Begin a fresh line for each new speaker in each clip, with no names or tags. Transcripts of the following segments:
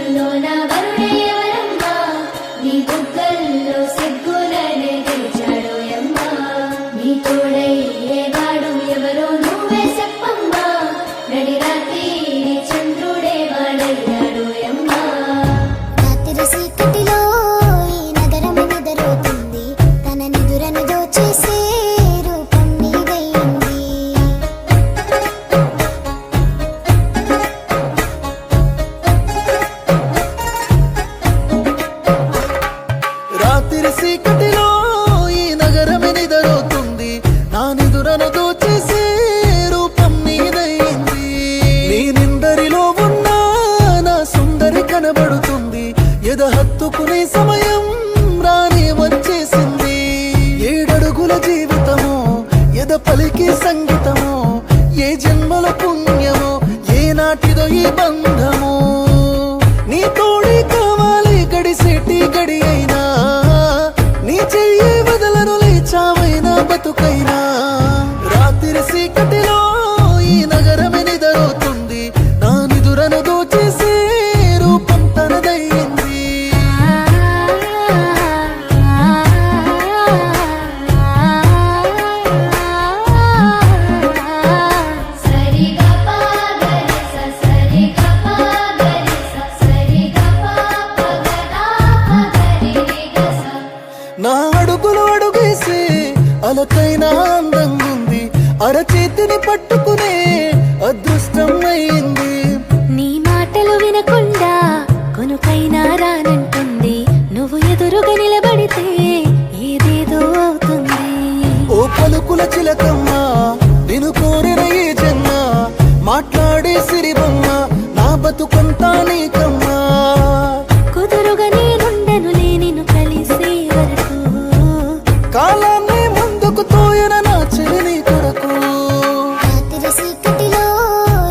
కన్నుల్లోన వరుడే ఎవరమ్మా నీ బుగ్గల్లో సిగ్గులనే గెలిచాడోయమ్మా నీ తోడయ్యేవాడు ఎవరో నువ్వే చెప్పమ్మా నడి రాత్రి చంద్రుడే వాడయ్యాడోయమ్మా
రాత్రి చీకటిలో ఈ నగరం నిద్రపోతుంది తన నిదురను దోచేసే రూపం నీదైంది
రాత్రి చీకటిలో ఈ నగరం నిద్రపోతుంది నా నిదురను దోచేసే రూపం నీదైంది నీ నిందరిలో ఉన్న నా సుందరి కనబడుతుంది ఎద హత్తుకునే సమయం రాని వచ్చేసింది ఏడడుగుల జీవితము ఎద పలికి సంగీతము ఏ జన్మల పుణ్యమో ఏ నాటిదో ఈ బంధము నీ తోడే కావాలి గడిసేటి గడి అయినా నీ చెయ్యి వదలను లేచావైనా బతుకైనా రాత్రి చీకటిలో ఈ నగరమే నిద్రపోతుంది నా నిదురను దోచేసే రూపం తనదయ్యింది
సరిగా పాగరిస సరిగా పాగరిస సరిగా పాపగదా పగరిగస
నా అడుగులు అడుగేసే అలకైనా అందంగుంది అరచేతిని పట్టుకునే అదృష్టం అయింది
నీ మాటలు వినకుండా కొనుకైనా రానంటుంది నువ్వు ఎదురుగా నిలబడితే ఏదేదో అవుతుంది
ఓ పలుకుల చిలకమ్మ నిన్ను కోరిన ఈ జన్మ మాట్లాడే సిరిబొమ్మ నా బతుకంతా నీకమ్మా
కుదురుగా నేనుండనులే నిన్ను కలిసే వరకు
కాలాన్ని ముందుకు తోయన నా చెల్లి కొరకు
రాత్రి చీకటిలో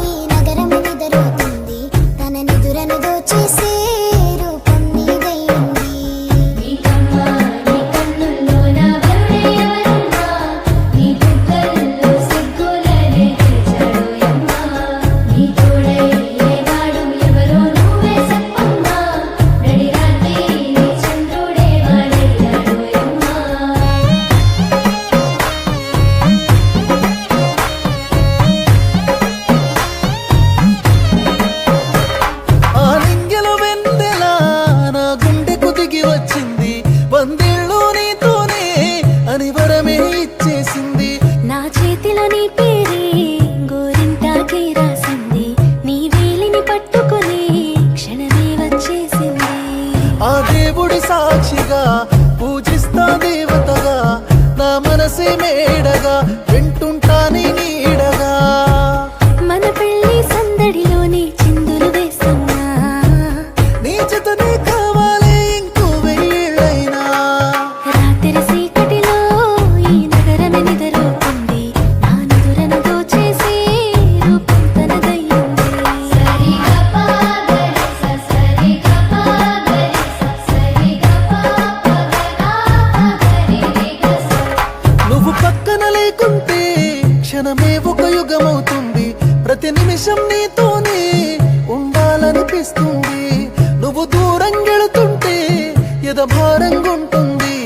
ఈ నగరం నిద్రపోతుంది తన నిదురను దోచేసే రూపం నీదైంది
నీకమ్మా నీ కన్నుల్లోన వరుడే ఎవరమ్మా నీ బుగ్గల్లో సిగ్గులనే గెలిచాడోయమ్మా నీ తోడయ్యేవాడు ఎవరో నువ్వే చెప్పమ్మా నడి రాత్రి చంద్రుడే వాడయ్యాడోయమ్మా
ఆ నింగెల వెన్నెల నా గుండెకు దిగి వచ్చింది వందేళ్ళు నీతోనే అని వరమే ఇచ్చేసింది
నా చేతిలో నీ పేరే గోరింటాకే రాసింది నీ వేలిని పట్టుకుని క్షణమే వచ్చేసింది
ఆ దేవుడి సాక్షిగా పూజిస్తా దేవతగా నా మనసే మేడగా వింటుంటా నీ నీడగా
మన పెళ్లి సందడిలోనే చిందులు వేస్తున్నా
నీ జతనే కావాలి ఇంకో వెయ్యేళ్ళైనా
రాత్రి చీకటిలో ఈ నగరమే నిద్రపోతుంది నా నిదురను దోచేసే రూపం తనదయ్యింది
సరిగా పాగరిస సరిగా పాగరిస సరిగా పాపగదా పగరిగస
నువ్వు పక్కన లేకుంటే క్షణమే ఒక యుగమవుతుంది ప్రతి నిమిషం నీతోనే ఉండాలనిపిస్తుంది నువ్వు దూరం గెళుతుంటే ఎదభారంగుంటుంది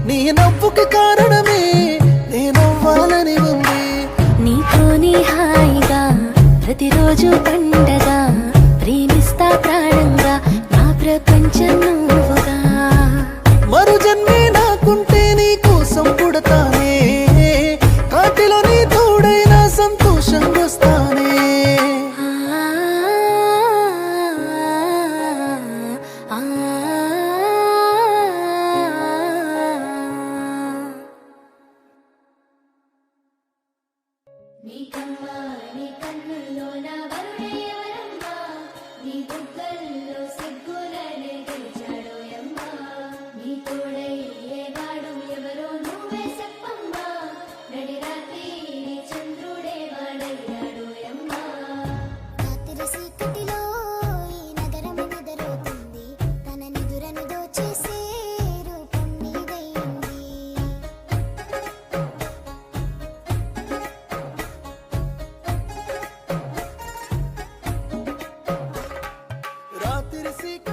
నీ నవ్వుకి కారణమే నేనవ్వాలని ఉంది
నీతోనే హాయిగా ప్రతిరోజు పండగ ప్రేమిస్తా ప్రాణంగా నా ప్రపంచం నువ్వుగా
మరు జన్మే నాకుంటే నీ కోసం పుడతానే కాటిలో నీ తోడైనా సంతోషం వస్తానే
ఆ
నీకమ్మా నీ కన్నుల్లోన వరుడే ఎవరమ్మా నీ బుగ్గల్లో సిగ్గులనే గెలిచాడోయమ్మా నీ తోడయ్యేవాడు ఎవరో నువ్వే చెప్పమ్మా నడి రాత్రి చంద్రుడే వాడయ్యాడోయమ్మా
రాత్రి చీకటిలో ఈ నగరం నిద్రపోతుంది తన నిదురను దోచేసే రూపం నీదైంది
రాత్రి రాత్రి సీకటి